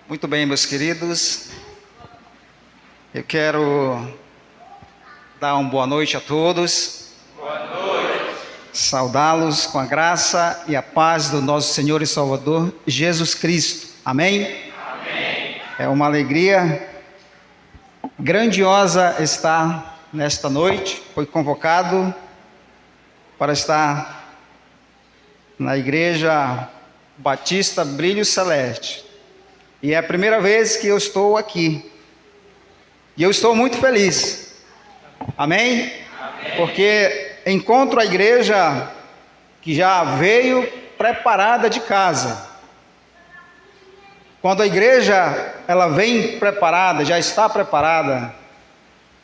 Muito bem, meus queridos. Eu quero dar uma boa noite a todos. Boa noite. Saudá-los com a graça e a paz do nosso Senhor e Salvador Jesus Cristo. Amém? Amém. É uma alegria grandiosa estar nesta noite. Foi convocado para estar na Igreja Batista Brilho Celeste. E é a primeira vez que eu estou aqui. E eu estou muito feliz. Amém? Amém. Porque encontro a igreja que já veio preparada de casa. Quando a igreja ela vem preparada, já está preparada,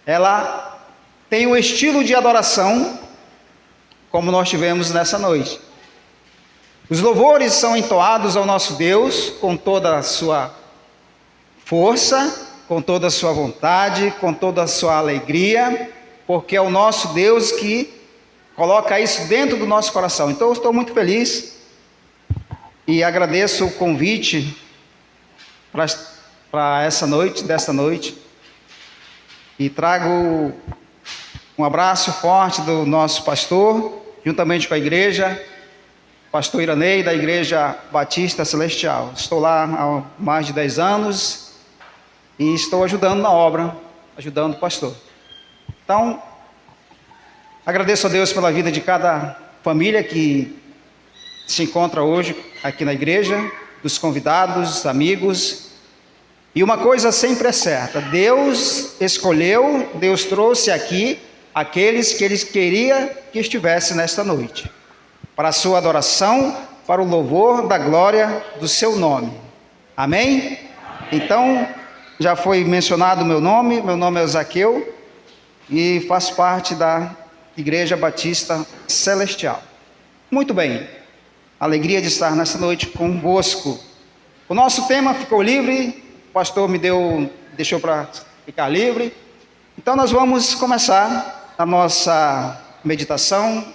ela tem um estilo de adoração como nós tivemos nessa noite. Os louvores são entoados ao nosso Deus com toda a sua força, com toda a sua vontade, com toda a sua alegria, porque é o nosso Deus que coloca isso dentro do nosso coração. Então eu estou muito feliz e agradeço o convite para desta noite, e trago um abraço forte do nosso pastor, juntamente com a igreja, pastor Iranei, da Igreja Batista Celestial. Estou lá há mais de 10 anos e estou ajudando na obra, ajudando o pastor. Então, agradeço a Deus pela vida de cada família que se encontra hoje aqui na igreja, dos convidados, amigos. E uma coisa sempre é certa: Deus escolheu, Deus trouxe aqui aqueles que Ele queria que estivesse nesta noite, para a sua adoração, para o louvor da glória do seu nome. Amém? Então, já foi mencionado o meu nome é Zaqueu e faço parte da Igreja Batista Celestial. Muito bem, alegria de estar nessa noite convosco. O nosso tema ficou livre, o pastor deixou para ficar livre. Então nós vamos começar a nossa meditação,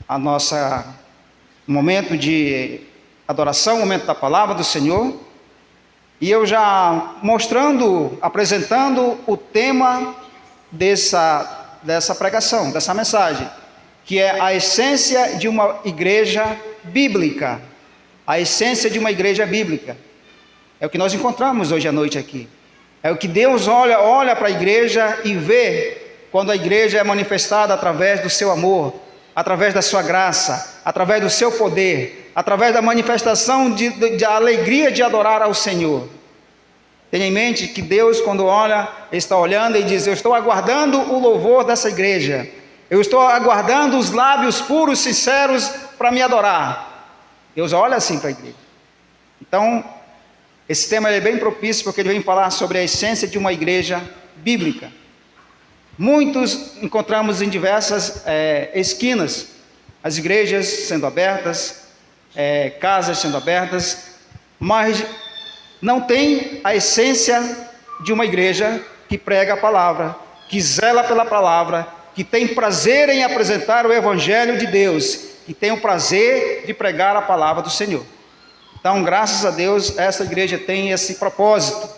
a nossa momento de adoração, momento da palavra do Senhor. E eu já apresentando o tema dessa pregação, dessa mensagem, que é a essência de uma igreja bíblica. A essência de uma igreja bíblica. É o que nós encontramos hoje à noite aqui. É o que Deus olha para a igreja e vê quando a igreja é manifestada através do seu amor, através da sua graça, através do seu poder, através da manifestação da alegria de adorar ao Senhor. Tenha em mente que Deus, quando olha, está olhando e diz: eu estou aguardando o louvor dessa igreja, eu estou aguardando os lábios puros, sinceros, para me adorar. Deus olha assim para a igreja. Então, esse tema é bem propício, porque ele vem falar sobre a essência de uma igreja bíblica. Muitos encontramos em diversas esquinas, as igrejas sendo abertas, casas sendo abertas, mas não tem a essência de uma igreja que prega a palavra, que zela pela palavra, que tem prazer em apresentar o Evangelho de Deus, que tem o prazer de pregar a palavra do Senhor. Então, graças a Deus, essa igreja tem esse propósito,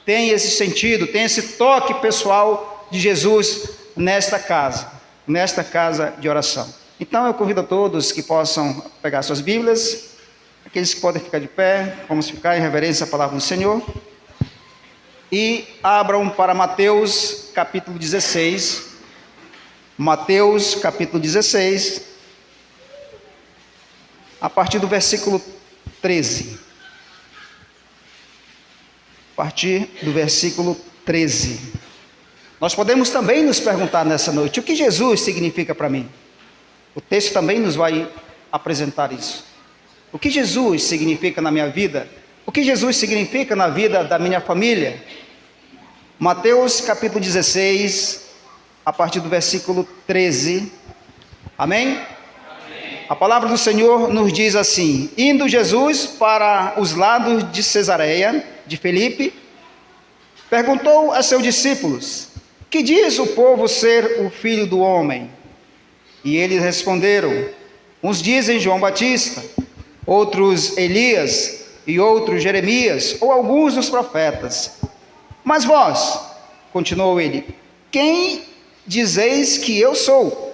tem esse sentido, tem esse toque pessoal de Jesus nesta casa de oração. Então, eu convido a todos que possam pegar suas Bíblias, aqueles que podem ficar de pé, vamos ficar em reverência à palavra do Senhor, e abram para Mateus capítulo 16, Mateus capítulo 16, a partir do versículo 13. A partir do versículo 13. Nós podemos também nos perguntar nessa noite: o que Jesus significa para mim? O texto também nos vai apresentar isso. O que Jesus significa na minha vida? O que Jesus significa na vida da minha família? Mateus capítulo 16, a partir do versículo 13. Amém? A palavra do Senhor nos diz assim: indo Jesus para os lados de Cesareia de Filipe, perguntou a seus discípulos: que diz o povo ser o Filho do Homem? E eles responderam: uns dizem João Batista, outros Elias, e outros Jeremias ou alguns dos profetas. Mas vós, continuou ele, quem dizeis que eu sou?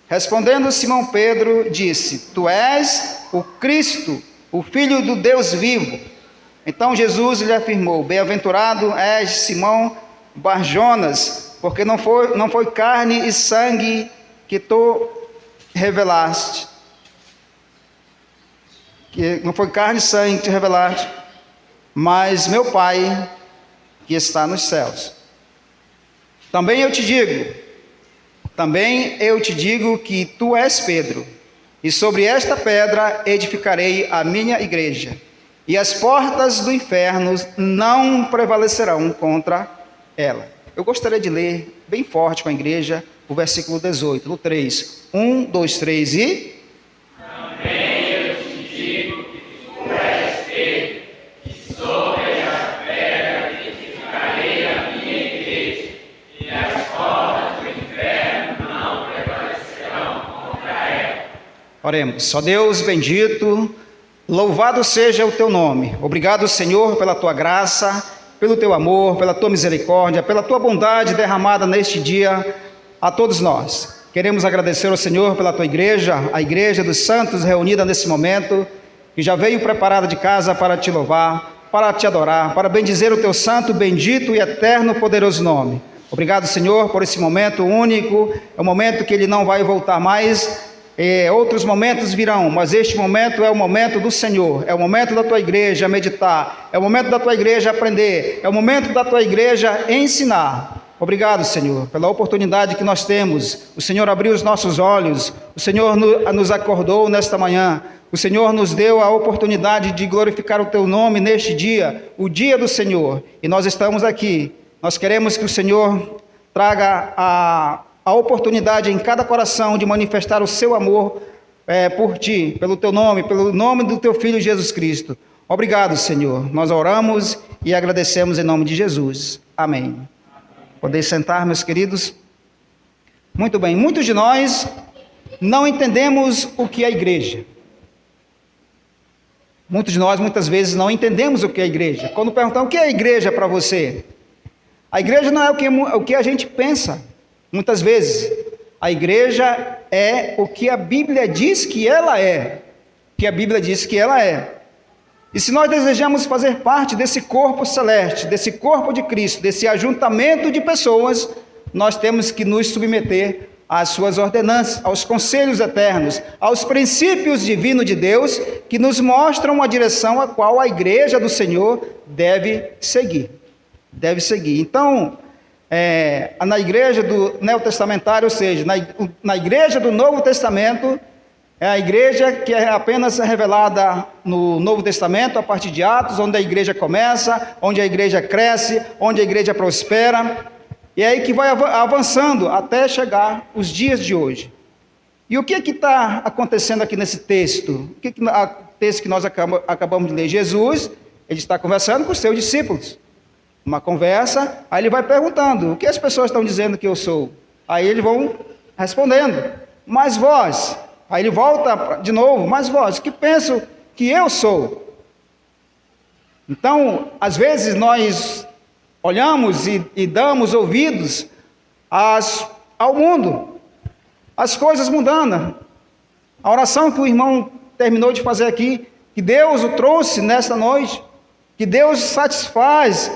Respondendo Simão Pedro, disse, tu és o Cristo, o Filho do Deus vivo. Então Jesus lhe afirmou, bem-aventurado és Simão Barjonas, porque não foi carne e sangue que tu revelaste, que não foi carne e sangue que te revelaste, mas meu Pai que está nos céus. Também eu te digo que tu és Pedro, e sobre esta pedra edificarei a minha igreja, e as portas do inferno não prevalecerão contra ela. Eu gostaria de ler bem forte com a igreja o versículo 18, no 3. 1, 2, 3 e... Também eu te digo que tu és Pedro, e sobre esta pedra edificarei a minha igreja, e as portas do inferno não prevalecerão contra ela. Oremos. Ó Deus bendito, louvado seja o teu nome. Obrigado, Senhor, pela tua graça, pelo teu amor, pela tua misericórdia, pela tua bondade derramada neste dia a todos nós. Queremos agradecer ao Senhor pela tua igreja, a igreja dos santos reunida nesse momento, que já veio preparada de casa para te louvar, para te adorar, para bendizer o teu santo, bendito e eterno poderoso nome. Obrigado, Senhor, por esse momento único, é um momento que ele não vai voltar mais. Outros momentos virão, mas este momento é o momento do Senhor, é o momento da tua igreja meditar, é o momento da tua igreja aprender, é o momento da tua igreja ensinar. Obrigado, Senhor, pela oportunidade que nós temos. O Senhor abriu os nossos olhos, o Senhor nos acordou nesta manhã, o Senhor nos deu a oportunidade de glorificar o teu nome neste dia, o dia do Senhor, e nós estamos aqui. Nós queremos que o Senhor traga a oportunidade em cada coração de manifestar o seu amor por ti, pelo teu nome, pelo nome do teu Filho Jesus Cristo. Obrigado, Senhor. Nós oramos e agradecemos em nome de Jesus. Amém. Podeis sentar, meus queridos. Muito bem, muitos de nós não entendemos o que é a igreja. Muitos de nós, muitas vezes, não entendemos o que é a igreja. Quando perguntam o que é a igreja para você, a igreja não é o que a gente pensa. Muitas vezes, a igreja é o que a Bíblia diz que ela é. O que a Bíblia diz que ela é. E se nós desejamos fazer parte desse corpo celeste, desse corpo de Cristo, desse ajuntamento de pessoas, nós temos que nos submeter às suas ordenanças, aos conselhos eternos, aos princípios divinos de Deus, que nos mostram a direção a qual a igreja do Senhor deve seguir. Deve seguir. Então, na igreja do neotestamentário, ou seja, na igreja do Novo Testamento, é a igreja que é apenas revelada no Novo Testamento, a partir de Atos, onde a igreja começa, onde a igreja cresce, onde a igreja prospera, e é aí que vai avançando até chegar os dias de hoje. E o que está acontecendo aqui nesse texto? O texto que nós acabamos de ler? Jesus, ele está conversando com os seus discípulos. Uma conversa, aí ele vai perguntando, o que as pessoas estão dizendo que eu sou? Aí eles vão respondendo, mas vós... Aí ele volta de novo, mas vós, que pensam que eu sou? Então, às vezes nós olhamos e damos ouvidos ao mundo, as coisas mudando. A oração que o irmão terminou de fazer aqui, que Deus o trouxe nesta noite, que Deus satisfaz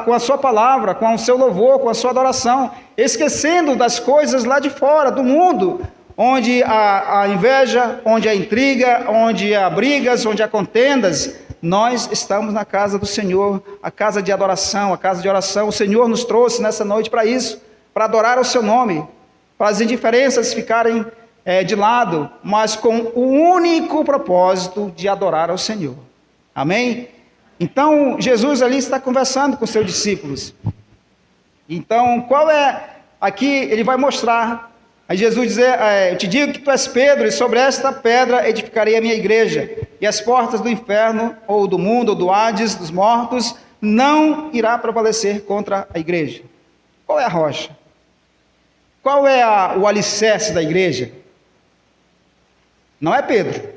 com a sua palavra, com o seu louvor, com a sua adoração, esquecendo das coisas lá de fora, do mundo, onde há inveja, onde há intriga, onde há brigas, onde há contendas. Nós estamos na casa do Senhor, a casa de adoração, a casa de oração. O Senhor nos trouxe nessa noite para isso, para adorar o seu nome, para as indiferenças ficarem de lado, mas com o único propósito de adorar ao Senhor. Amém? Então, Jesus ali está conversando com seus discípulos. Então, aqui ele vai mostrar. Aí Jesus diz, eu te digo que tu és Pedro, e sobre esta pedra edificarei a minha igreja, e as portas do inferno, ou do mundo, ou do Hades, dos mortos, não irá prevalecer contra a igreja. Qual é a rocha? Qual é o alicerce da igreja? Não é Pedro.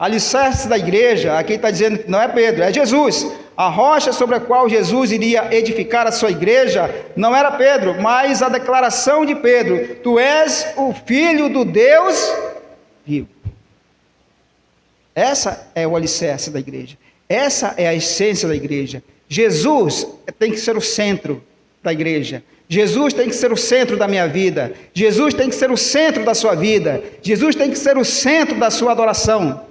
Alicerce da igreja, aqui está dizendo que não é Pedro, é Jesus. A rocha sobre a qual Jesus iria edificar a sua igreja não era Pedro, mas a declaração de Pedro: tu és o Filho do Deus vivo. Essa é o alicerce da igreja. Essa é a essência da igreja. Jesus tem que ser o centro da igreja. Jesus tem que ser o centro da minha vida. Jesus tem que ser o centro da sua vida. Jesus tem que ser o centro da sua adoração.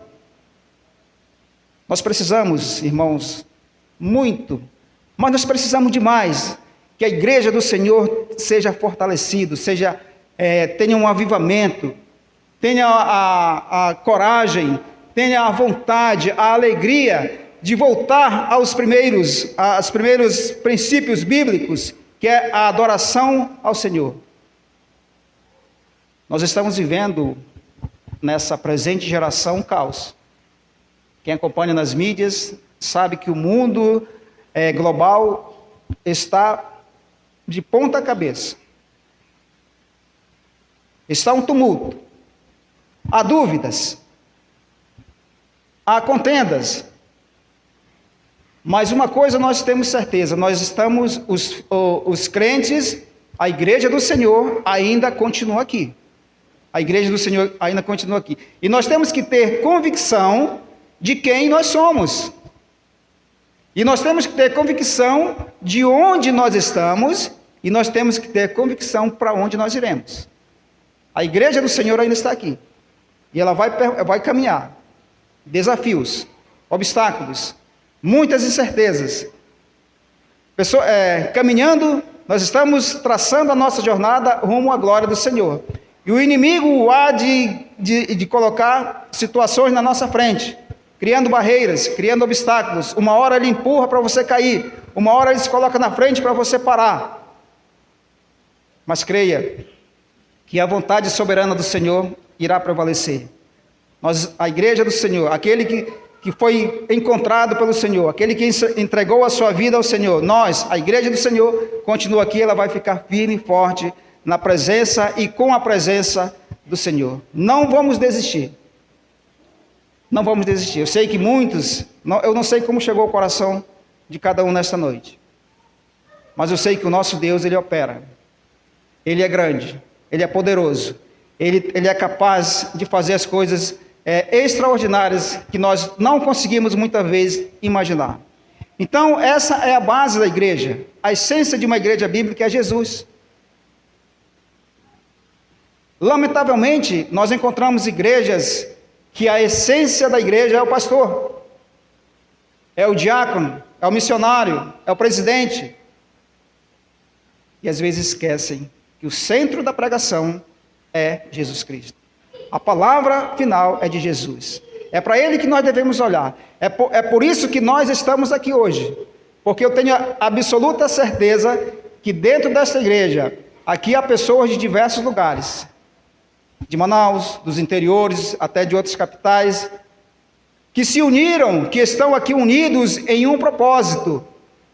Nós precisamos, irmãos, muito, mas nós precisamos demais que a igreja do Senhor seja fortalecida, tenha um avivamento, tenha a coragem, tenha a vontade, a alegria de voltar aos primeiros princípios bíblicos, que é a adoração ao Senhor. Nós estamos vivendo nessa presente geração um caos. Quem acompanha nas mídias sabe que o mundo global está de ponta cabeça. Está um tumulto. Há dúvidas. Há contendas. Mas uma coisa nós temos certeza, nós estamos, os crentes, a igreja do Senhor ainda continua aqui. A igreja do Senhor ainda continua aqui. E nós temos que ter convicção de quem nós somos. E nós temos que ter convicção de onde nós estamos, e nós temos que ter convicção para onde nós iremos. A igreja do Senhor ainda está aqui. E ela vai caminhar. Desafios, obstáculos, muitas incertezas. Caminhando, nós estamos traçando a nossa jornada rumo à glória do Senhor. E o inimigo há de colocar situações na nossa frente, criando barreiras, criando obstáculos. Uma hora ele empurra para você cair, uma hora ele se coloca na frente para você parar. Mas creia que a vontade soberana do Senhor irá prevalecer. A igreja do Senhor, aquele que foi encontrado pelo Senhor, aquele que entregou a sua vida ao Senhor, a igreja do Senhor, continua aqui, ela vai ficar firme e forte na presença e com a presença do Senhor. Não vamos desistir. Não vamos desistir. Eu sei que muitos, eu não sei como chegou o coração de cada um nesta noite, mas eu sei que o nosso Deus, Ele opera. Ele é grande, Ele é poderoso, Ele é capaz de fazer as coisas extraordinárias que nós não conseguimos muitas vezes imaginar. Então, essa é a base da igreja. A essência de uma igreja bíblica é Jesus. Lamentavelmente, nós encontramos igrejas que a essência da igreja é o pastor, é o diácono, é o missionário, é o presidente. E às vezes esquecem que o centro da pregação é Jesus Cristo. A palavra final é de Jesus. É para Ele que nós devemos olhar. É por isso que nós estamos aqui hoje. Porque eu tenho a absoluta certeza que dentro desta igreja, aqui há pessoas de diversos lugares. De Manaus, dos interiores, até de outras capitais, que se uniram, que estão aqui unidos em um propósito,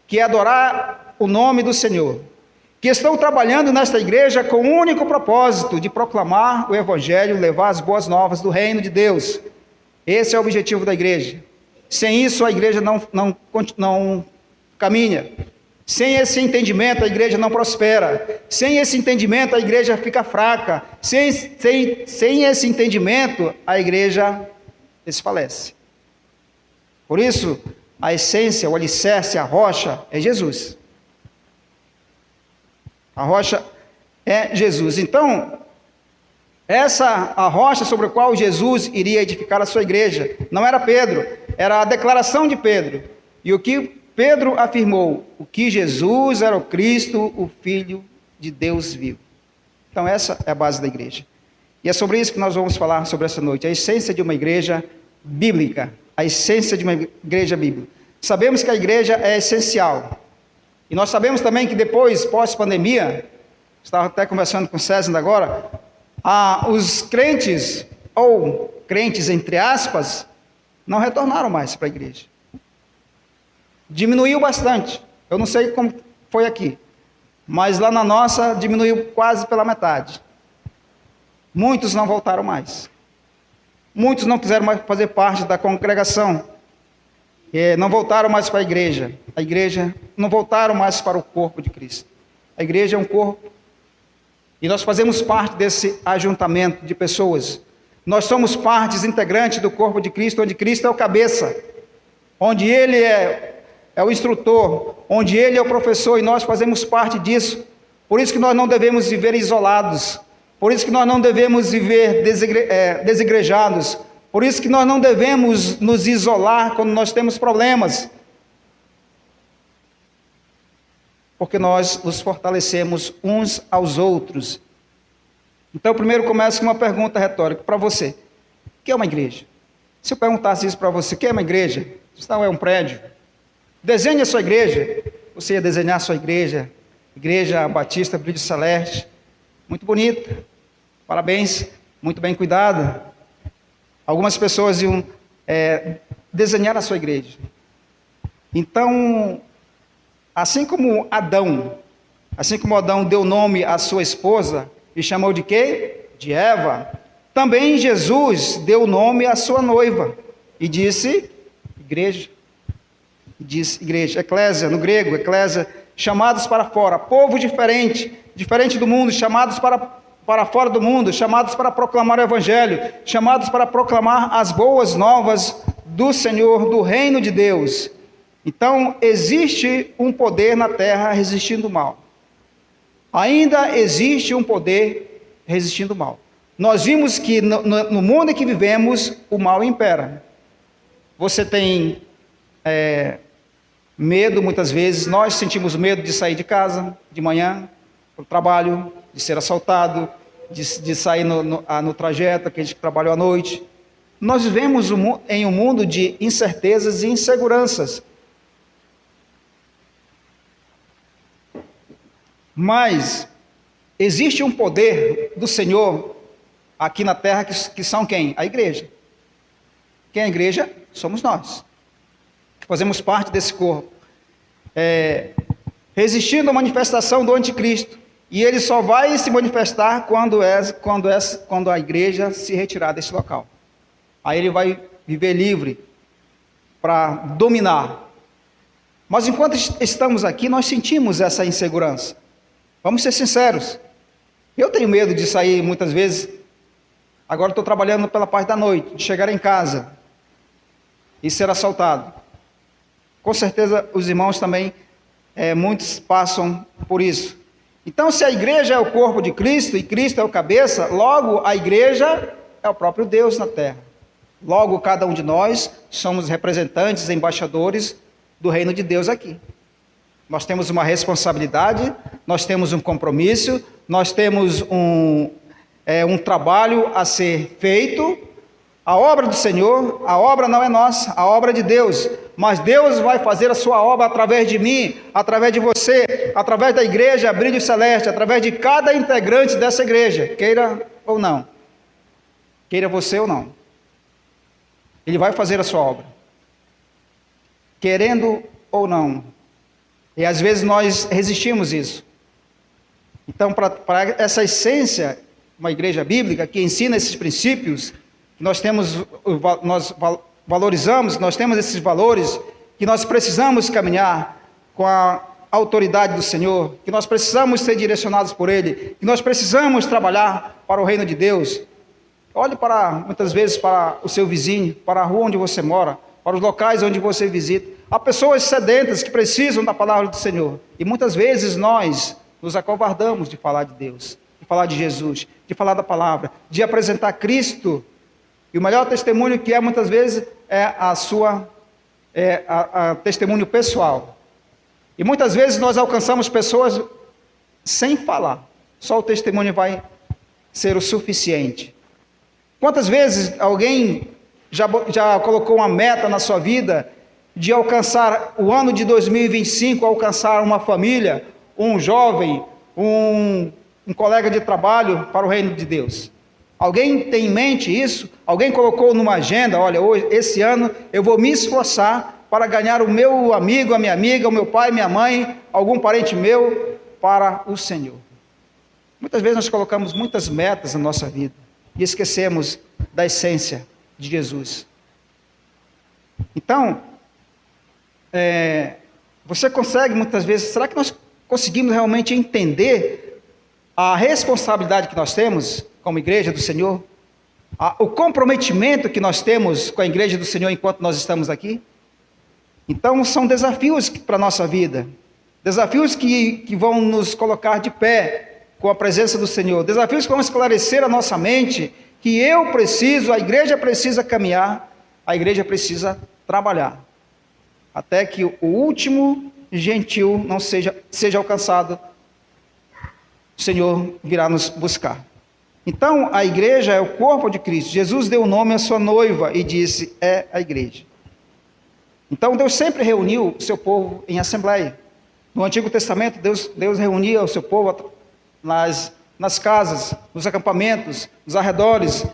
que é adorar o nome do Senhor. Que estão trabalhando nesta igreja com o único propósito de proclamar o Evangelho, levar as boas novas do reino de Deus. Esse é o objetivo da igreja. Sem isso, a igreja não caminha. Sem esse entendimento, a igreja não prospera. Sem esse entendimento, a igreja fica fraca. Sem esse entendimento, a igreja desfalece. Por isso, a essência, o alicerce, a rocha é Jesus. A rocha é Jesus. Então, a rocha sobre a qual Jesus iria edificar a sua igreja, não era Pedro, era a declaração de Pedro. E o que Pedro afirmou? O que Jesus era o Cristo, o Filho de Deus vivo. Então, essa é a base da igreja. E é sobre isso que nós vamos falar sobre essa noite. A essência de uma igreja bíblica. A essência de uma igreja bíblica. Sabemos que a igreja é essencial. E nós sabemos também que depois, pós-pandemia, estava até conversando com o César ainda agora, os crentes, ou crentes entre aspas, não retornaram mais para a igreja. Diminuiu bastante. Eu não sei como foi aqui, mas lá na nossa diminuiu quase pela metade. Muitos não voltaram mais. Muitos não quiseram mais fazer parte da congregação, não voltaram mais para a igreja não voltaram mais para o corpo de Cristo. A igreja é um corpo, e nós fazemos parte desse ajuntamento de pessoas. Nós somos partes integrantes do corpo de Cristo, onde Cristo é o cabeça, onde Ele é o instrutor, onde Ele é o professor, e nós fazemos parte disso. Por isso que nós não devemos viver isolados, por isso que nós não devemos viver desigrejados, por isso que nós não devemos nos isolar quando nós temos problemas, porque nós nos fortalecemos uns aos outros. Então, primeiro começo com uma pergunta retórica para você: o que é uma igreja? Se eu perguntasse isso para você, o que é uma igreja? Isso não é um prédio. Desenhe a sua igreja. Você ia desenhar a sua igreja, Igreja Batista Brilho Celeste, muito bonita, parabéns, muito bem cuidada. Algumas pessoas iam desenhar a sua igreja. Então, assim como Adão deu nome à sua esposa e chamou de quê? De Eva, também Jesus deu nome à sua noiva e disse igreja. Diz igreja, eclésia, no grego, eclésia, chamados para fora, povo diferente do mundo, chamados para fora do mundo, chamados para proclamar o evangelho, chamados para proclamar as boas novas do Senhor, do reino de Deus. Então, existe um poder na terra resistindo o mal. Ainda existe um poder resistindo o mal. Nós vimos que no mundo em que vivemos, o mal impera. Você tem medo, muitas vezes, nós sentimos medo de sair de casa, de manhã, para o trabalho, de ser assaltado, de sair no trajeto, aquele que trabalhou à noite. Nós vivemos em um mundo de incertezas e inseguranças. Mas existe um poder do Senhor aqui na terra que são quem? A igreja. Quem é a igreja? Somos nós. Fazemos parte desse corpo, resistindo à manifestação do anticristo, e ele só vai se manifestar quando a igreja se retirar desse local. Aí ele vai viver livre para dominar. Mas enquanto estamos aqui, nós sentimos essa insegurança. Vamos ser sinceros. Eu tenho medo de sair muitas vezes. Agora estou trabalhando pela parte da noite, de chegar em casa e ser assaltado. Com certeza os irmãos também, muitos passam por isso. Então, se a igreja é o corpo de Cristo e Cristo é o cabeça, logo a igreja é o próprio Deus na terra. Logo, cada um de nós somos representantes, embaixadores do reino de Deus aqui. Nós temos uma responsabilidade, nós temos um compromisso, nós temos um trabalho a ser feito. A obra do Senhor, a obra não é nossa, a obra é de Deus, mas Deus vai fazer a sua obra através de mim, através de você, através da igreja Brilho Celeste, através de cada integrante dessa igreja, queira ou não, queira você ou não. Ele vai fazer a sua obra, querendo ou não, e às vezes nós resistimos isso. Então, para essa essência, uma igreja bíblica que ensina esses princípios, nós valorizamos, nós temos esses valores, que nós precisamos caminhar com a autoridade do Senhor, que nós precisamos ser direcionados por Ele, que nós precisamos trabalhar para o reino de Deus. Olhe muitas vezes para o seu vizinho, para a rua onde você mora, para os locais onde você visita. Há pessoas sedentas que precisam da palavra do Senhor, e muitas vezes nós nos acovardamos de falar de Deus, de falar de Jesus, de falar da palavra, de apresentar Cristo. E o melhor testemunho que muitas vezes é a testemunho pessoal. E muitas vezes nós alcançamos pessoas sem falar. Só o testemunho vai ser o suficiente. Quantas vezes alguém já colocou uma meta na sua vida de alcançar o ano de 2025, alcançar uma família, um jovem, um colega de trabalho para o reino de Deus? Alguém tem em mente isso? Alguém colocou numa agenda: olha, hoje, esse ano eu vou me esforçar para ganhar o meu amigo, a minha amiga, o meu pai, minha mãe, algum parente meu, para o Senhor. Muitas vezes nós colocamos muitas metas na nossa vida e esquecemos da essência, de Jesus. Então, você consegue muitas vezes, será que nós conseguimos realmente entender a responsabilidade que nós temos como igreja do Senhor? O comprometimento que nós temos com a igreja do Senhor enquanto nós estamos aqui? Então, são desafios para a nossa vida. Desafios que vão nos colocar de pé com a presença do Senhor. Desafios que vão esclarecer a nossa mente que a igreja precisa caminhar, a igreja precisa trabalhar. Até que o último gentil não seja alcançado, o Senhor virá nos buscar. Então, a igreja é o corpo de Cristo. Jesus deu o nome à sua noiva e disse, é a igreja. Então, Deus sempre reuniu o seu povo em assembleia. No Antigo Testamento, Deus reunia o seu povo nas casas, nos acampamentos, nos arredores.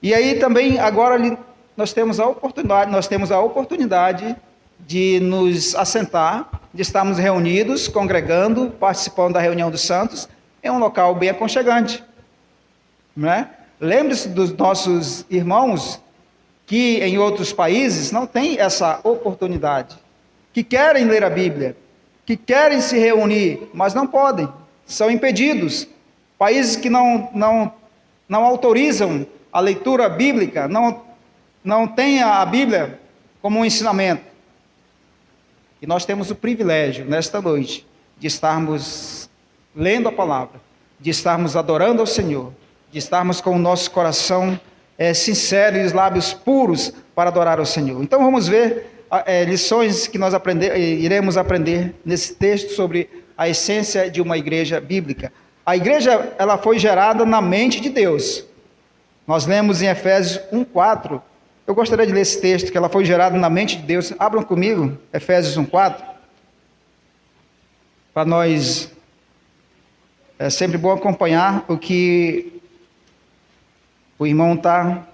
E aí também, agora, nós temos a oportunidade de nos assentar, de estarmos reunidos, congregando, participando da reunião dos santos, em um local bem aconchegante. Não é? Lembre-se dos nossos irmãos que em outros países não têm essa oportunidade, que querem ler a Bíblia, que querem se reunir, mas não podem, são impedidos. Países que não autorizam a leitura bíblica, não têm a Bíblia como um ensinamento. E nós temos o privilégio, nesta noite, de estarmos lendo a palavra, de estarmos adorando ao Senhor, de estarmos com o nosso coração sincero e os lábios puros para adorar ao Senhor. Então vamos ver lições que nós iremos aprender nesse texto sobre a essência de uma igreja bíblica. A igreja, ela foi gerada na mente de Deus. Nós lemos em Efésios 1:4. Eu gostaria de ler esse texto, que ela foi gerada na mente de Deus. Abram comigo, Efésios 1:4. Para nós, é sempre bom acompanhar o que o irmão está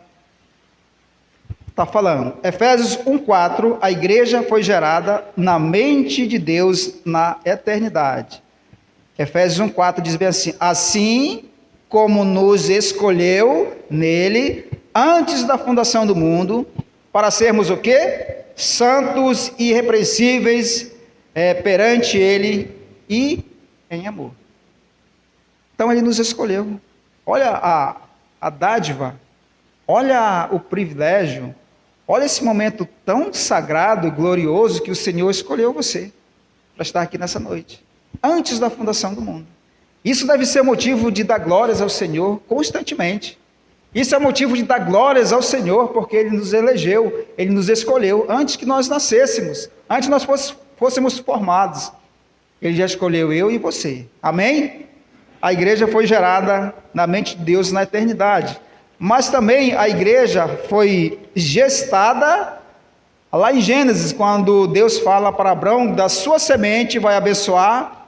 falando. Efésios 1:4, a igreja foi gerada na mente de Deus na eternidade. Efésios 1:4 diz bem assim, assim como nos escolheu nele, antes da fundação do mundo, para sermos o quê? Santos e irrepreensíveis perante ele e em amor. Então ele nos escolheu. Olha a dádiva, olha o privilégio, olha esse momento tão sagrado e glorioso que o Senhor escolheu você para estar aqui nessa noite, antes da fundação do mundo. Isso deve ser motivo de dar glórias ao Senhor constantemente. Isso é motivo de dar glórias ao Senhor, porque Ele nos elegeu, Ele nos escolheu antes que nós nascêssemos, antes que nós fôssemos formados. Ele já escolheu eu e você. Amém? A igreja foi gerada na mente de Deus na eternidade. Mas também a igreja foi gestada lá em Gênesis, quando Deus fala para Abraão, da sua semente vai abençoar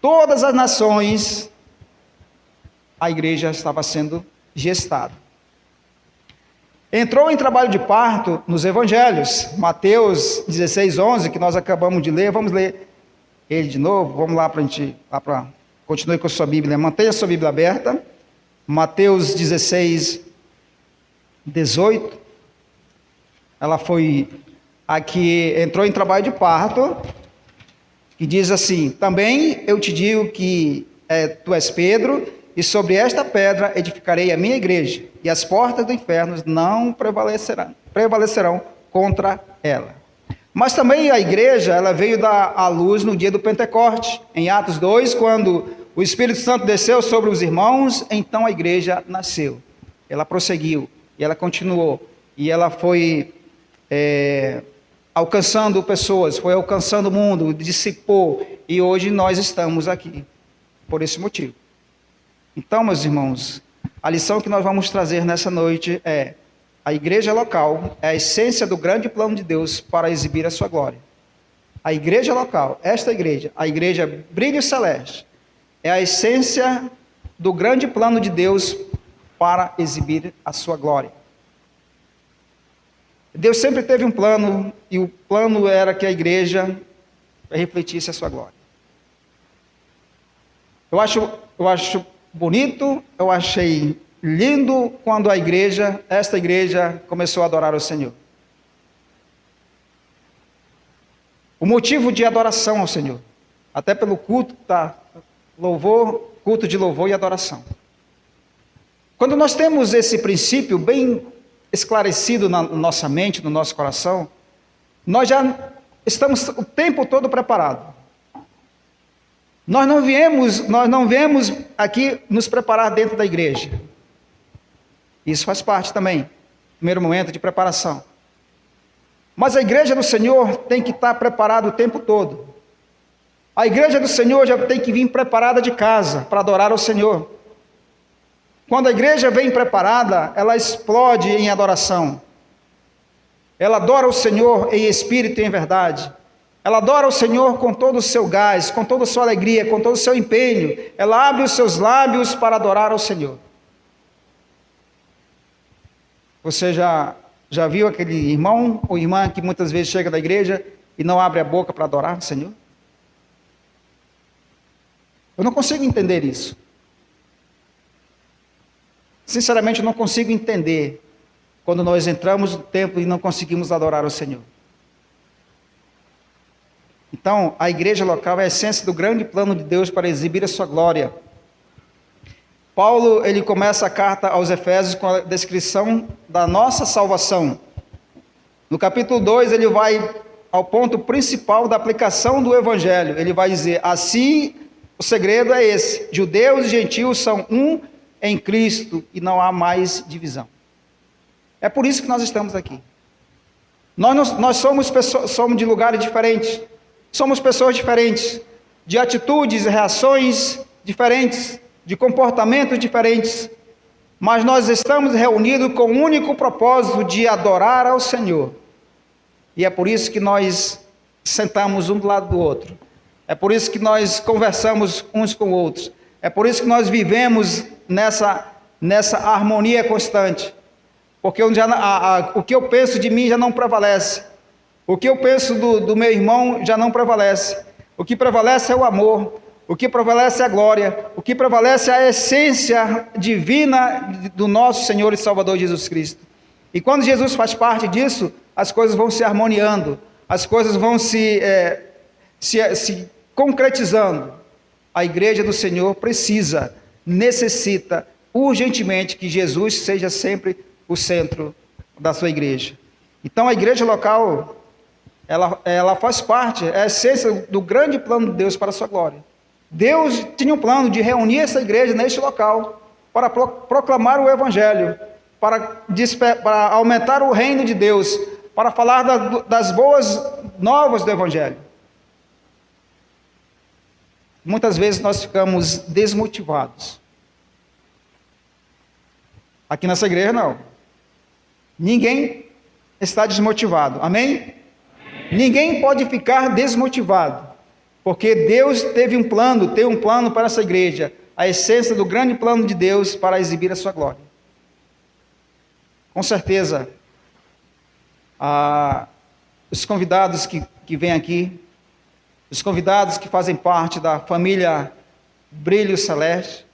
todas as nações. A igreja estava sendo gestada. Entrou em trabalho de parto nos evangelhos, Mateus 16:11, que nós acabamos de ler. Vamos ler ele de novo, vamos lá para a gente, continue com a sua Bíblia, mantenha a sua Bíblia aberta, Mateus 16:18, ela foi aqui, entrou em trabalho de parto, que diz assim, também eu te digo que tu és Pedro, e sobre esta pedra edificarei a minha igreja, e as portas do inferno não prevalecerão contra ela. Mas também a igreja, ela veio dar à luz no dia do Pentecoste, em Atos 2, quando o Espírito Santo desceu sobre os irmãos, então a igreja nasceu. Ela prosseguiu, e ela continuou, e ela foi alcançando pessoas, foi alcançando o mundo, dissipou, e hoje nós estamos aqui, por esse motivo. Então, meus irmãos, a lição que nós vamos trazer nessa noite é: a igreja local é a essência do grande plano de Deus para exibir a sua glória. A igreja local, esta igreja, a igreja Brilho Celeste, é a essência do grande plano de Deus para exibir a sua glória. Deus sempre teve um plano, e o plano era que a igreja refletisse a sua glória. Eu acho bonito, eu achei lindo quando esta igreja começou a adorar o Senhor. O motivo de adoração ao Senhor, até pelo culto, culto de louvor e adoração. Quando nós temos esse princípio bem esclarecido na nossa mente, no nosso coração, nós já estamos o tempo todo preparados. Nós não viemos aqui nos preparar dentro da igreja. Isso faz parte também, primeiro momento de preparação. Mas a igreja do Senhor tem que estar preparada o tempo todo. A igreja do Senhor já tem que vir preparada de casa para adorar ao Senhor. Quando a igreja vem preparada, ela explode em adoração. Ela adora o Senhor em espírito e em verdade. Ela adora o Senhor com todo o seu gás, com toda a sua alegria, com todo o seu empenho. Ela abre os seus lábios para adorar ao Senhor. Você já viu aquele irmão ou irmã que muitas vezes chega da igreja e não abre a boca para adorar o Senhor? Eu não consigo entender isso. Sinceramente, eu não consigo entender quando nós entramos no templo e não conseguimos adorar o Senhor. Então, a igreja local é a essência do grande plano de Deus para exibir a sua glória. Paulo, ele começa a carta aos Efésios com a descrição da nossa salvação. No capítulo 2, ele vai ao ponto principal da aplicação do Evangelho. Ele vai dizer, assim, o segredo é esse, judeus e gentios são um em Cristo e não há mais divisão. É por isso que nós estamos aqui. Nós somos de lugares diferentes, somos pessoas diferentes, de atitudes e reações diferentes, de comportamentos diferentes, mas nós estamos reunidos com o único propósito de adorar ao Senhor. E é por isso que nós sentamos um do lado do outro. É por isso que nós conversamos uns com outros. É por isso que nós vivemos nessa harmonia constante. Porque o que eu penso de mim já não prevalece. O que eu penso do meu irmão já não prevalece. O que prevalece é o amor. O que prevalece é a glória. O que prevalece é a essência divina do nosso Senhor e Salvador Jesus Cristo. E quando Jesus faz parte disso, as coisas vão se harmoniando. As coisas vão se concretizando. A igreja do Senhor necessita urgentemente que Jesus seja sempre o centro da sua igreja. Então a igreja local, ela faz parte, é a essência do grande plano de Deus para a sua glória. Deus tinha um plano de reunir essa igreja neste local, para proclamar o Evangelho, para aumentar o reino de Deus, para falar das boas novas do Evangelho. Muitas vezes nós ficamos desmotivados. Aqui nessa igreja não. Ninguém está desmotivado. Amém? Ninguém pode ficar desmotivado. Porque Deus tem um plano para essa igreja. A essência do grande plano de Deus para exibir a sua glória. Com certeza, os convidados que vêm aqui, os convidados que fazem parte da família Brilho Celeste,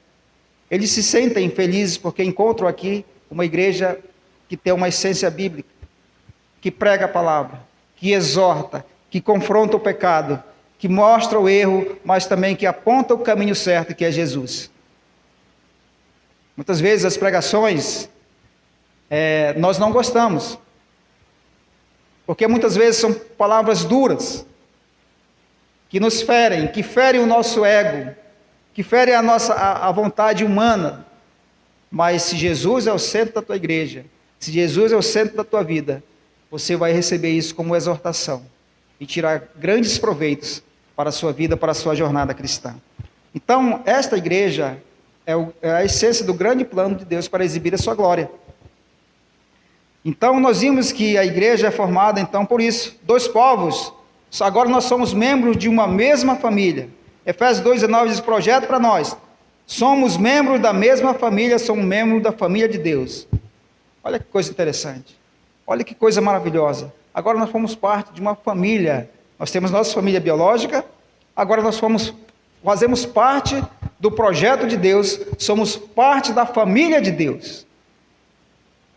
eles se sentem felizes porque encontram aqui uma igreja que tem uma essência bíblica, que prega a palavra, que exorta, que confronta o pecado, que mostra o erro, mas também que aponta o caminho certo, que é Jesus. Muitas vezes as pregações, nós não gostamos, porque muitas vezes são palavras duras, que nos ferem, que ferem o nosso ego, que ferem a vontade humana. Mas se Jesus é o centro da tua igreja, se Jesus é o centro da tua vida, você vai receber isso como exortação e tirar grandes proveitos para a sua vida, para a sua jornada cristã. Então, esta igreja é a essência do grande plano de Deus para exibir a sua glória. Então, nós vimos que a igreja é formada, então, por isso, dois povos. Agora nós somos membros de uma mesma família. Efésios 2:19 diz, projeto para nós. Somos membros da mesma família, somos membros da família de Deus. Olha que coisa interessante. Olha que coisa maravilhosa. Agora nós formos parte de uma família. Nós temos nossa família biológica, agora nós fazemos parte do projeto de Deus, somos parte da família de Deus.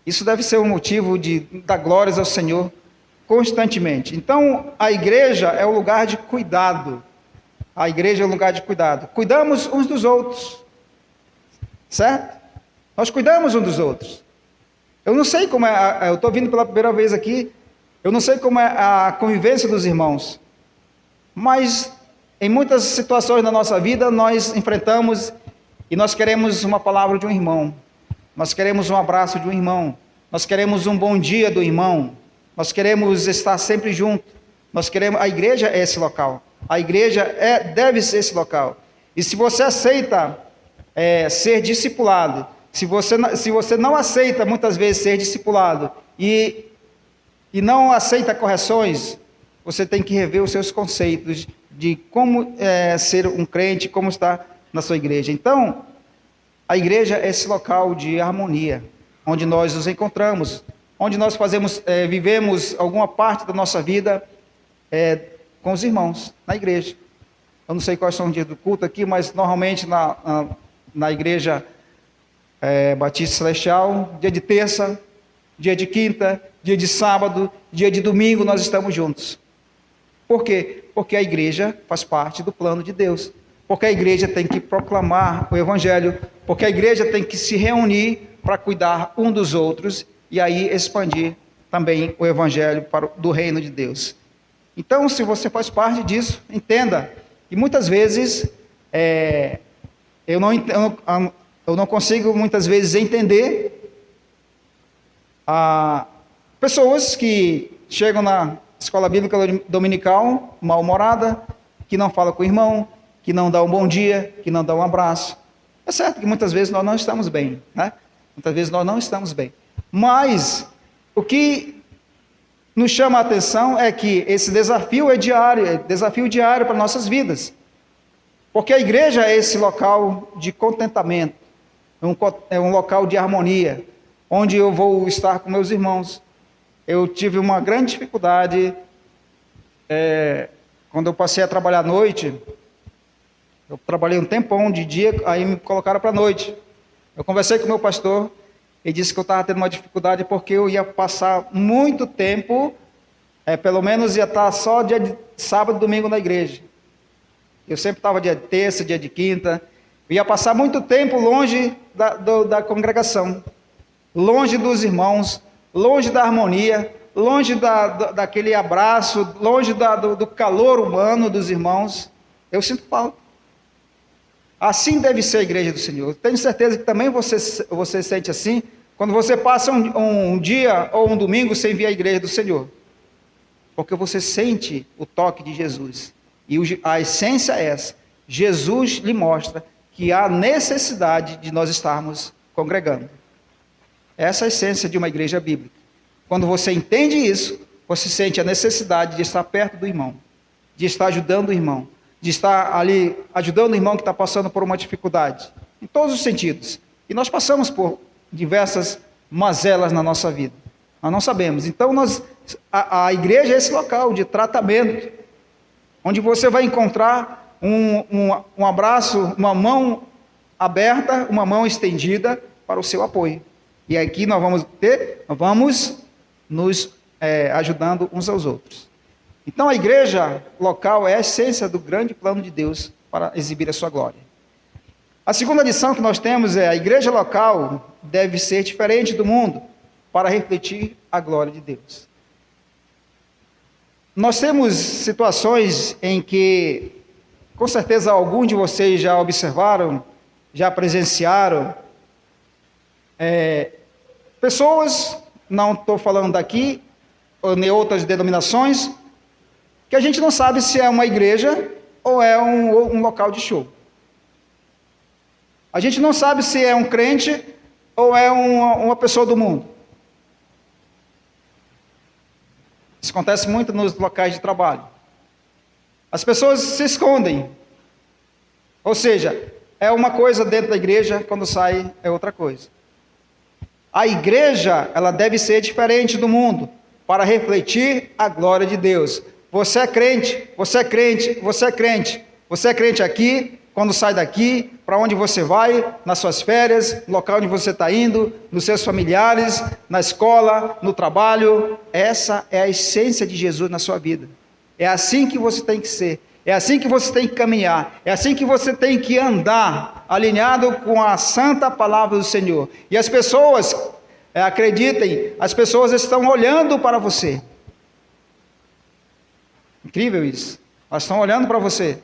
Isso deve ser um motivo de dar glórias ao Senhor constantemente. Então, a igreja é um lugar de cuidado. A igreja é um lugar de cuidado. Cuidamos uns dos outros, certo? Nós cuidamos uns dos outros. Eu não sei como eu estou vindo pela primeira vez aqui, eu não sei como é a convivência dos irmãos, mas em muitas situações da nossa vida nós enfrentamos e nós queremos uma palavra de um irmão, nós queremos um abraço de um irmão, nós queremos um bom dia do irmão, nós queremos estar sempre junto, a igreja é esse local, a igreja deve ser esse local. E se você aceita ser discipulado, se você não aceita muitas vezes ser discipulado e não aceita correções, você tem que rever os seus conceitos de como ser um crente, como estar na sua igreja. Então, a igreja é esse local de harmonia, onde nós nos encontramos, onde nós vivemos alguma parte da nossa vida com os irmãos, na igreja. Eu não sei quais são os dias do culto aqui, mas normalmente na igreja Batista Celestial, dia de terça, dia de quinta, dia de sábado, dia de domingo, nós estamos juntos. Por quê? Porque a igreja faz parte do plano de Deus. Porque a igreja tem que proclamar o evangelho. Porque a igreja tem que se reunir para cuidar um dos outros e aí expandir também o evangelho do reino de Deus. Então, se você faz parte disso, entenda. E muitas vezes, eu não consigo muitas vezes entender pessoas que chegam na escola bíblica dominical, mal-humorada, que não fala com o irmão, que não dá um bom dia, que não dá um abraço. É certo que muitas vezes nós não estamos bem, né? Muitas vezes nós não estamos bem. Mas o que nos chama a atenção é que esse desafio é desafio diário para nossas vidas. Porque a igreja é esse local de contentamento, é um local de harmonia, onde eu vou estar com meus irmãos. Eu tive uma grande dificuldade quando eu passei a trabalhar à noite. Eu trabalhei um tempão de dia, aí me colocaram para a noite. Eu conversei com o meu pastor, ele disse que eu estava tendo uma dificuldade porque eu ia passar muito tempo, pelo menos ia estar só dia de sábado e domingo na igreja. Eu sempre estava dia de terça, dia de quinta, eu ia passar muito tempo longe da congregação, longe dos irmãos, longe da harmonia, longe daquele abraço, longe do calor humano dos irmãos. Eu sinto falta. Assim deve ser a igreja do Senhor. Tenho certeza que também você sente assim, quando você passa um dia ou um domingo sem vir à igreja do Senhor. Porque você sente o toque de Jesus. E a essência é essa. Jesus lhe mostra que há necessidade de nós estarmos congregando. Essa é a essência de uma igreja bíblica. Quando você entende isso, você sente a necessidade de estar perto do irmão, de estar ajudando o irmão, de estar ali ajudando o irmão que está passando por uma dificuldade, em todos os sentidos. E nós passamos por diversas mazelas na nossa vida. Nós não sabemos. Então, a igreja é esse local de tratamento, onde você vai encontrar um abraço, uma mão aberta, uma mão estendida para o seu apoio. E aqui nós vamos nos ajudando uns aos outros. Então a igreja local é a essência do grande plano de Deus para exibir a sua glória. A segunda lição que nós temos é: a igreja local deve ser diferente do mundo para refletir a glória de Deus. Nós temos situações em que, com certeza, alguns de vocês já observaram, já presenciaram, pessoas, não estou falando daqui, ou nem outras denominações, que a gente não sabe se é uma igreja ou é um local de show. A gente não sabe se é um crente ou é uma pessoa do mundo. Isso acontece muito nos locais de trabalho. As pessoas se escondem. Ou seja, é uma coisa dentro da igreja, quando sai é outra coisa. A igreja, ela deve ser diferente do mundo, para refletir a glória de Deus. Você é crente, você é crente, você é crente. Você é crente aqui, quando sai daqui, para onde você vai, nas suas férias, no local onde você está indo, nos seus familiares, na escola, no trabalho. Essa é a essência de Jesus na sua vida. É assim que você tem que ser. É assim que você tem que caminhar. É assim que você tem que andar, alinhado com a santa palavra do Senhor. E as pessoas, acreditem, as pessoas estão olhando para você. Incrível isso. Elas estão olhando para você.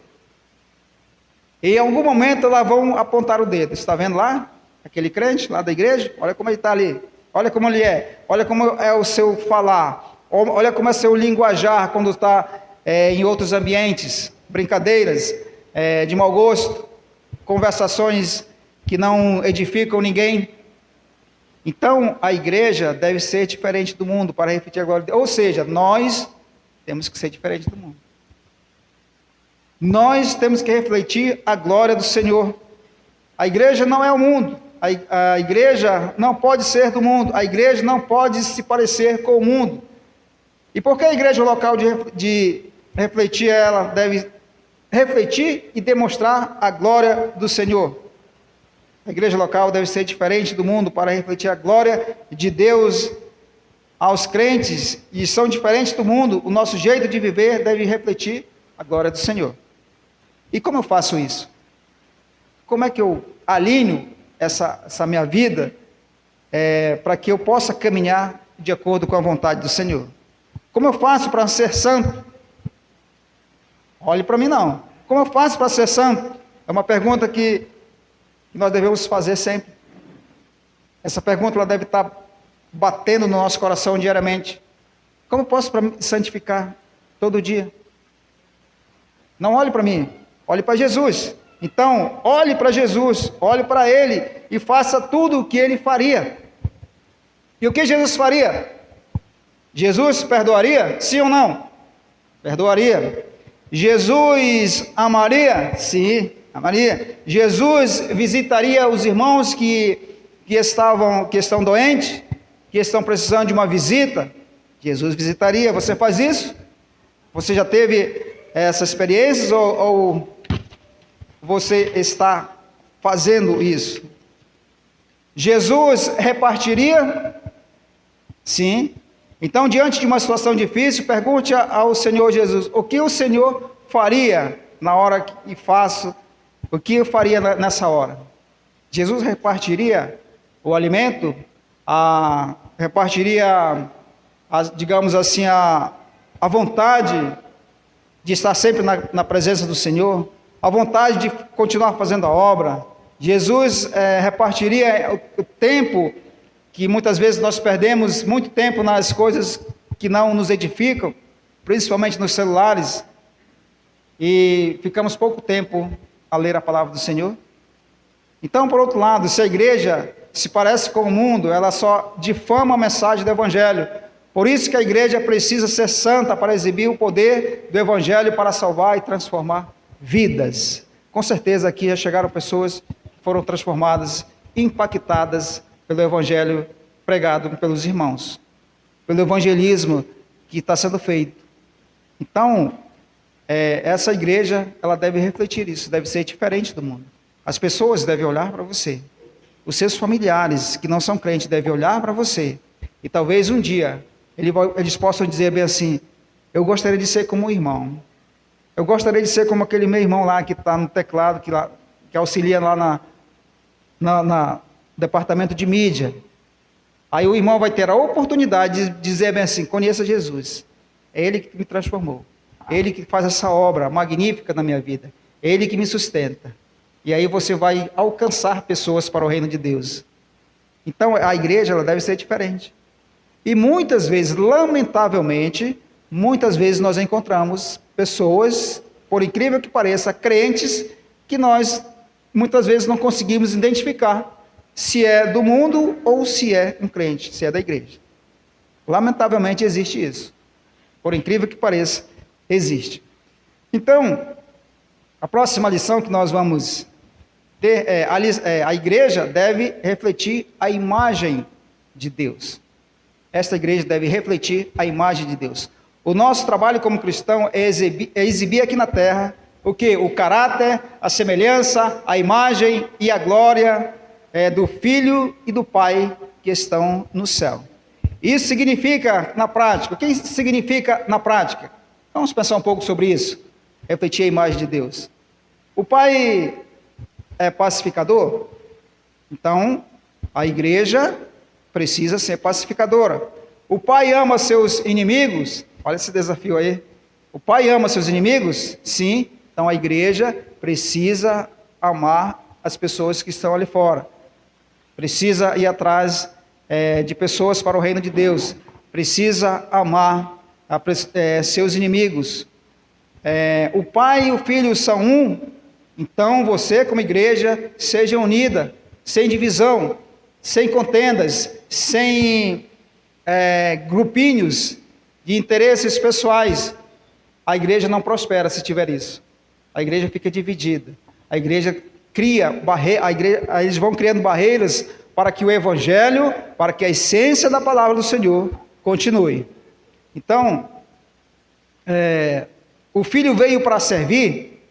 E em algum momento elas vão apontar o dedo. Está vendo lá? Aquele crente lá da igreja? Olha como ele está ali. Olha como ele é. Olha como é o seu falar. Olha como é o seu linguajar quando está em outros ambientes. Brincadeiras de mau gosto. Conversações que não edificam ninguém. Então a igreja deve ser diferente do mundo para refletir a glória de Deus. Ou seja, nós temos que ser diferente do mundo. Nós temos que refletir a glória do Senhor. A igreja não é o mundo. A igreja não pode ser do mundo. A igreja não pode se parecer com o mundo. E por que a igreja local de refletir, ela deve refletir e demonstrar a glória do Senhor? A igreja local deve ser diferente do mundo para refletir a glória de Deus aos crentes. E são diferentes do mundo. O nosso jeito de viver deve refletir a glória do Senhor. E como eu faço isso? Como é que eu alinho essa minha vida para que eu possa caminhar de acordo com a vontade do Senhor? Como eu faço para ser santo? Olhe para mim não. Como eu faço para ser santo? É uma pergunta que nós devemos fazer sempre. Essa pergunta ela deve estar batendo no nosso coração diariamente. Como eu posso me santificar todo dia? Não olhe para mim. Olhe para Jesus. Então, olhe para Jesus, olhe para Ele e faça tudo o que Ele faria. E o que Jesus faria? Jesus perdoaria? Sim ou não? Perdoaria. Jesus amaria? Sim, amaria. Jesus visitaria os irmãos que estão doentes, que estão precisando de uma visita? Jesus visitaria. Você faz isso? Você já teve essas experiências ou você está fazendo isso? Jesus repartiria? Sim. Então, diante de uma situação difícil, pergunte ao Senhor Jesus: o que o Senhor faria na hora que faço? O que eu faria nessa hora? Jesus repartiria o alimento? Repartiria, digamos assim, a vontade de estar sempre na presença do Senhor, a vontade de continuar fazendo a obra? Jesus repartiria o tempo que muitas vezes nós perdemos muito tempo nas coisas que não nos edificam, principalmente nos celulares, e ficamos pouco tempo a ler a palavra do Senhor? Então, por outro lado, se a igreja se parece com o mundo, ela só difama a mensagem do Evangelho. Por isso que a igreja precisa ser santa para exibir o poder do Evangelho para salvar e transformar vidas. Com certeza aqui já chegaram pessoas que foram transformadas, impactadas pelo Evangelho pregado pelos irmãos, pelo evangelismo que está sendo feito. Então, essa igreja, ela deve refletir isso, deve ser diferente do mundo. As pessoas devem olhar para você. Os seus familiares que não são crentes devem olhar para você. E talvez um dia eles possam dizer bem assim: eu gostaria de ser como um irmão. Eu gostaria de ser como aquele meu irmão lá que está no teclado, que auxilia lá na departamento de mídia. Aí o irmão vai ter a oportunidade de dizer bem assim: conheça Jesus. É Ele que me transformou. É Ele que faz essa obra magnífica na minha vida. É Ele que me sustenta. E aí você vai alcançar pessoas para o reino de Deus. Então a igreja ela deve ser diferente. E muitas vezes, lamentavelmente, nós encontramos pessoas, por incrível que pareça, crentes, que nós muitas vezes não conseguimos identificar se é do mundo ou se é um crente, se é da igreja. Lamentavelmente existe isso. Por incrível que pareça, existe. Então, a próxima lição que nós vamos ter a igreja deve refletir a imagem de Deus. Esta igreja deve refletir a imagem de Deus. O nosso trabalho como cristão é exibir aqui na terra o que? O caráter, a semelhança, a imagem e a glória do Filho e do Pai que estão no céu. Isso significa na prática, o que isso significa na prática? Vamos pensar um pouco sobre isso, refletir a imagem de Deus. O Pai é pacificador, então a igreja precisa ser pacificadora. O Pai ama seus inimigos, olha esse desafio aí. O Pai ama seus inimigos? Sim, então a igreja precisa amar as pessoas que estão ali fora. Precisa ir atrás de pessoas para o reino de Deus. Precisa amar seus inimigos. O Pai e o Filho são um, então você como igreja seja unida, sem divisão, sem contendas, sem grupinhos de interesses pessoais. A igreja não prospera se tiver isso. A igreja fica dividida. A igreja cria eles vão criando barreiras para que o evangelho, para que a essência da palavra do Senhor continue. Então, o Filho veio para servir,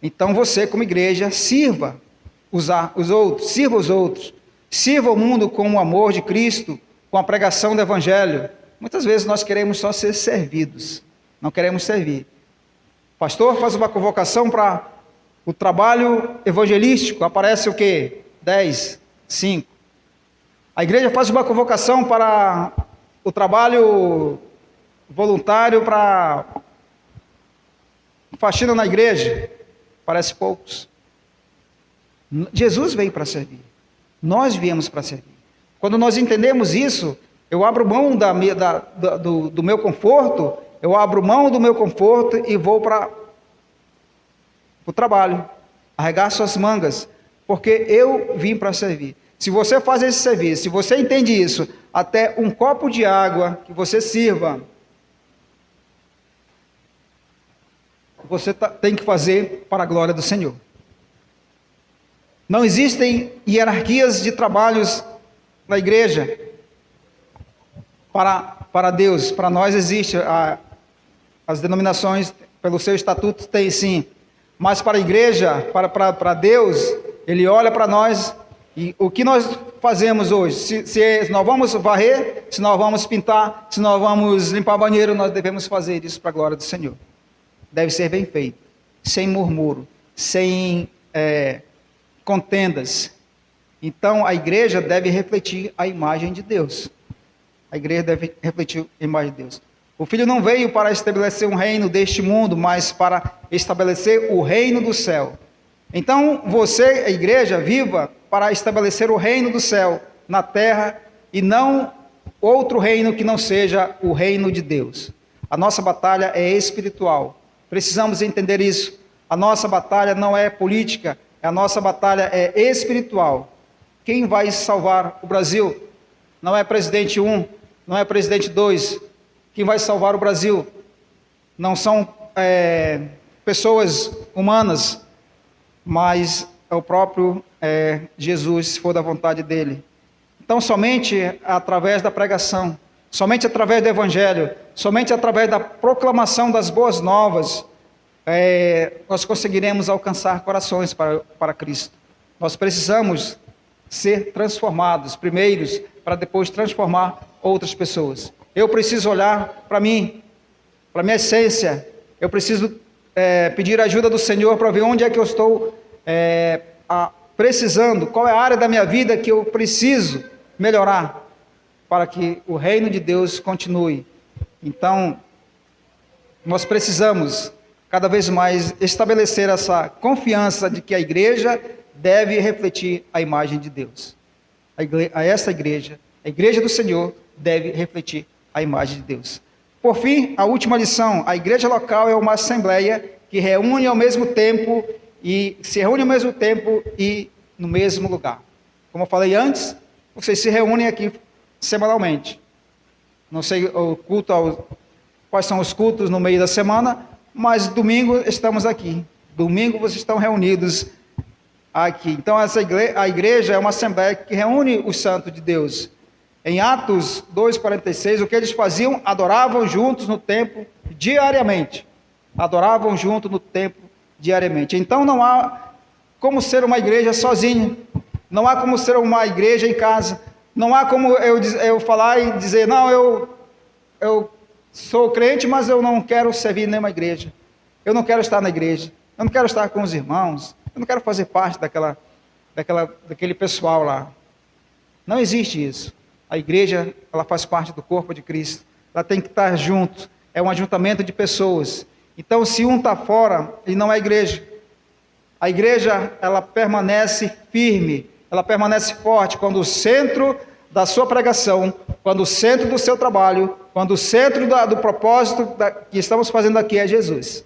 então você como igreja sirva os outros, sirva o mundo com o amor de Cristo, com a pregação do evangelho. Muitas vezes nós queremos só ser servidos, não queremos servir. O pastor faz uma convocação para o trabalho evangelístico, aparece o quê? 10, 5. A igreja faz uma convocação para o trabalho voluntário, para faxina na igreja, parece poucos. Jesus veio para servir, nós viemos para servir. Quando nós entendemos isso, eu abro mão do meu conforto, e vou para o trabalho, arregaço as mangas, porque eu vim para servir. Se você faz esse serviço, se você entende isso, até um copo de água que você sirva, você tem que fazer para a glória do Senhor. Não existem hierarquias de trabalhos na igreja. Para Deus, para nós existe. As denominações, pelo seu estatuto, tem sim. Mas para a igreja, para Deus, Ele olha para nós e o que nós fazemos hoje? Se nós vamos varrer, se nós vamos pintar, se nós vamos limpar banheiro, nós devemos fazer isso para a glória do Senhor. Deve ser bem feito, sem murmúrio, sem contendas. Então a igreja deve refletir a imagem de Deus. A igreja deve refletir a imagem de Deus. O Filho não veio para estabelecer um reino deste mundo, mas para estabelecer o reino do céu. Então você, a igreja, viva para estabelecer o reino do céu na terra e não outro reino que não seja o reino de Deus. A nossa batalha é espiritual. Precisamos entender isso. A nossa batalha não é política, a nossa batalha é espiritual. Quem vai salvar o Brasil? Não é presidente 1, não é presidente 2. Quem vai salvar o Brasil? Não são pessoas humanas, mas é o próprio Jesus, se for da vontade dele. Então, somente através da pregação, somente através do evangelho, somente através da proclamação das boas novas, nós conseguiremos alcançar corações para Cristo. Nós precisamos ser transformados, primeiros, para depois transformar outras pessoas. Eu preciso olhar para mim, para minha essência. Eu preciso pedir a ajuda do Senhor para ver onde é que eu estou precisando, qual é a área da minha vida que eu preciso melhorar, para que o reino de Deus continue. Então, nós precisamos cada vez mais estabelecer essa confiança de que a igreja deve refletir a imagem de Deus. Essa igreja, a igreja do Senhor, deve refletir a imagem de Deus. Por fim, a última lição: a igreja local é uma assembleia que reúne ao mesmo tempo e no mesmo lugar. Como eu falei antes, vocês se reúnem aqui semanalmente. Não sei quais são os cultos no meio da semana, mas domingo estamos aqui. Domingo vocês estão reunidos aqui. Então a igreja é uma assembleia que reúne os santos de Deus. Em Atos 2,46, o que eles faziam? Adoravam juntos no templo diariamente. adoravam junto no templo diariamente. Então não há como ser uma igreja sozinha, não há como ser uma igreja em casa, não há como eu falar e dizer, não, eu sou crente, mas eu não quero servir em nenhuma igreja, eu não quero estar na igreja, eu não quero estar com os irmãos, eu não quero fazer parte daquele pessoal lá. Não existe isso. A igreja, ela faz parte do corpo de Cristo, ela tem que estar junto, é um ajuntamento de pessoas. Então, se um está fora, ele não é igreja. A igreja, ela permanece firme, ela permanece forte quando o centro da sua pregação, quando o centro do seu trabalho, quando o centro do propósito que estamos fazendo aqui é Jesus.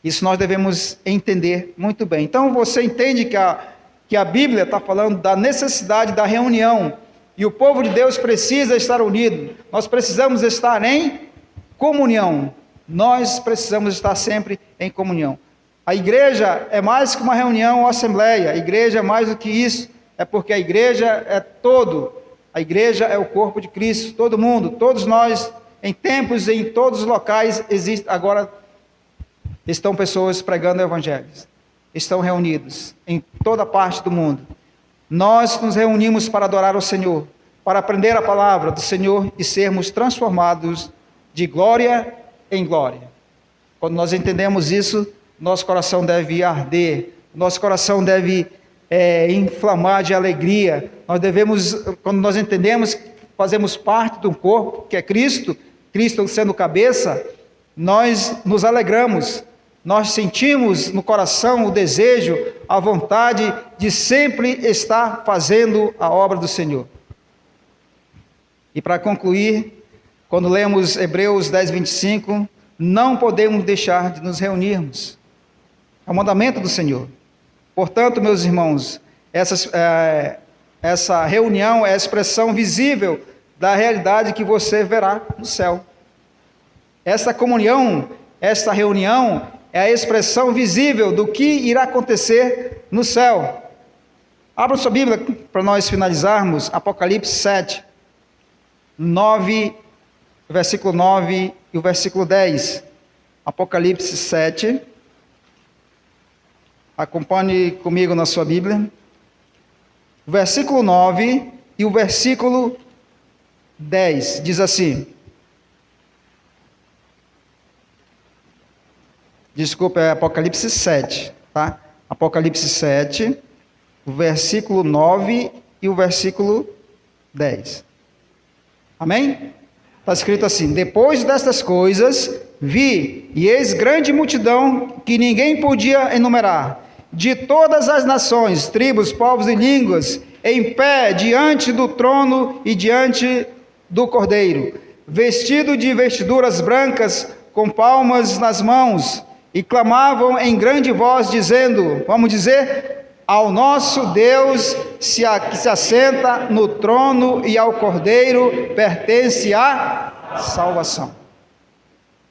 Isso nós devemos entender muito bem. Então, você entende que a Bíblia está falando da necessidade da reunião, e o povo de Deus precisa estar unido, nós precisamos estar em comunhão, nós precisamos estar sempre em comunhão. A igreja é mais que uma reunião ou assembleia, a igreja é mais do que isso, é porque a igreja é todo, a igreja é o corpo de Cristo, todo mundo, todos nós, em tempos, em todos os locais, agora estão pessoas pregando o evangelho, estão reunidos em toda parte do mundo. Nós nos reunimos para adorar o Senhor, para aprender a palavra do Senhor e sermos transformados de glória em glória. Quando nós entendemos isso, nosso coração deve arder, nosso coração deve inflamar de alegria. Quando nós entendemos que fazemos parte de um corpo que é Cristo, Cristo sendo cabeça, nós nos alegramos, nós sentimos no coração o desejo, a vontade de sempre estar fazendo a obra do Senhor. E para concluir, quando lemos Hebreus 10, 25, não podemos deixar de nos reunirmos. É o mandamento do Senhor. Portanto, meus irmãos, essa reunião é a expressão visível da realidade que você verá no céu. Essa comunhão, esta reunião, é a expressão visível do que irá acontecer no céu. Abra sua Bíblia para nós finalizarmos, Apocalipse 7, 9, versículo 9 e o versículo 10. Apocalipse 7. Acompanhe comigo na sua Bíblia. O versículo 9 e o versículo 10 diz assim. Desculpa, é Apocalipse 7, tá? Apocalipse 7, o versículo 9 e o versículo 10. Amém? Está escrito assim: depois destas coisas, vi, e eis grande multidão que ninguém podia enumerar, de todas as nações, tribos, povos e línguas, em pé diante do trono e diante do Cordeiro, vestido de vestiduras brancas, com palmas nas mãos, e clamavam em grande voz, dizendo, vamos dizer, ao nosso Deus que se assenta no trono e ao Cordeiro pertence a salvação.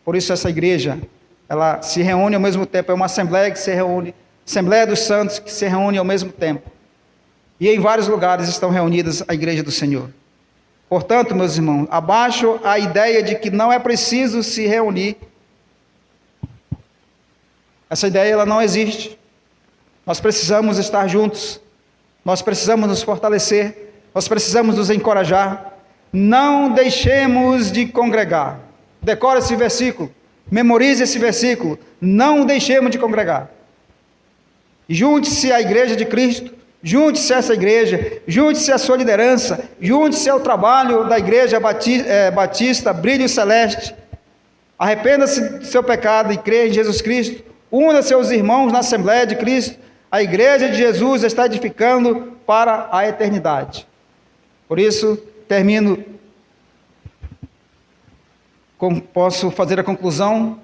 Por isso essa igreja, ela se reúne ao mesmo tempo, é uma assembleia que se reúne, Assembleia dos Santos que se reúne ao mesmo tempo. E em vários lugares estão reunidas a igreja do Senhor. Portanto, meus irmãos, abaixo a ideia de que não é preciso se reunir. Essa ideia ela não existe. Nós precisamos estar juntos. Nós precisamos nos fortalecer. Nós precisamos nos encorajar. Não deixemos de congregar. Decore esse versículo. Memorize esse versículo. Não deixemos de congregar. Junte-se à igreja de Cristo. Junte-se a essa igreja. Junte-se à sua liderança. Junte-se ao trabalho da igreja batista Brilho Celeste. Arrependa-se do seu pecado e crê em Jesus Cristo. Una seus irmãos na Assembleia de Cristo. A igreja de Jesus está edificando para a eternidade. Por isso, termino. Como posso fazer a conclusão?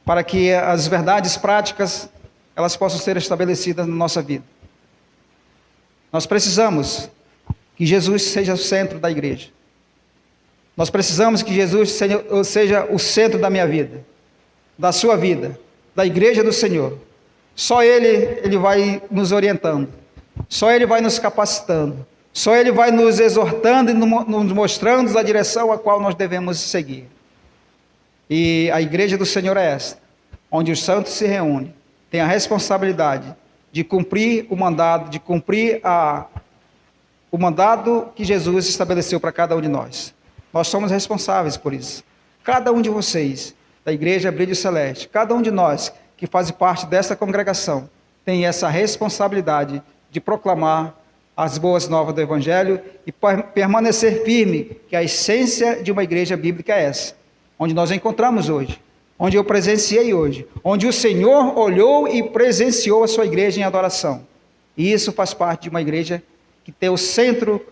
Para que as verdades práticas, elas possam ser estabelecidas na nossa vida. Nós precisamos que Jesus seja o centro da igreja. Nós precisamos que Jesus seja o centro da minha vida, da sua vida, da igreja do Senhor. Só Ele vai nos orientando. Só Ele vai nos capacitando. Só Ele vai nos exortando e nos mostrando a direção a qual nós devemos seguir. E a igreja do Senhor é esta, onde os santos se reúnem, tem a responsabilidade de cumprir o mandado, de cumprir o mandado que Jesus estabeleceu para cada um de nós. Nós somos responsáveis por isso. Cada um de vocês, da igreja Brilho Celeste, cada um de nós que faz parte dessa congregação, tem essa responsabilidade de proclamar as boas novas do Evangelho e permanecer firme, que a essência de uma igreja bíblica é essa, onde nós encontramos hoje, onde eu presenciei hoje, onde o Senhor olhou e presenciou a sua igreja em adoração. E isso faz parte de uma igreja que tem o centro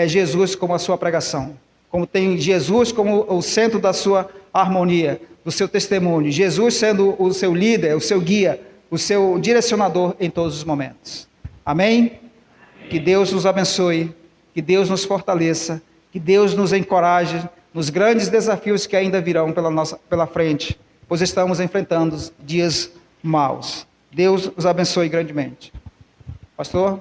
Jesus como a sua pregação, como tem Jesus como o centro da sua harmonia, do seu testemunho, Jesus sendo o seu líder, o seu guia, o seu direcionador em todos os momentos. Amém? Que Deus nos abençoe, que Deus nos fortaleça, que Deus nos encoraje nos grandes desafios que ainda virão pela frente, pois estamos enfrentando dias maus. Deus nos abençoe grandemente. Pastor?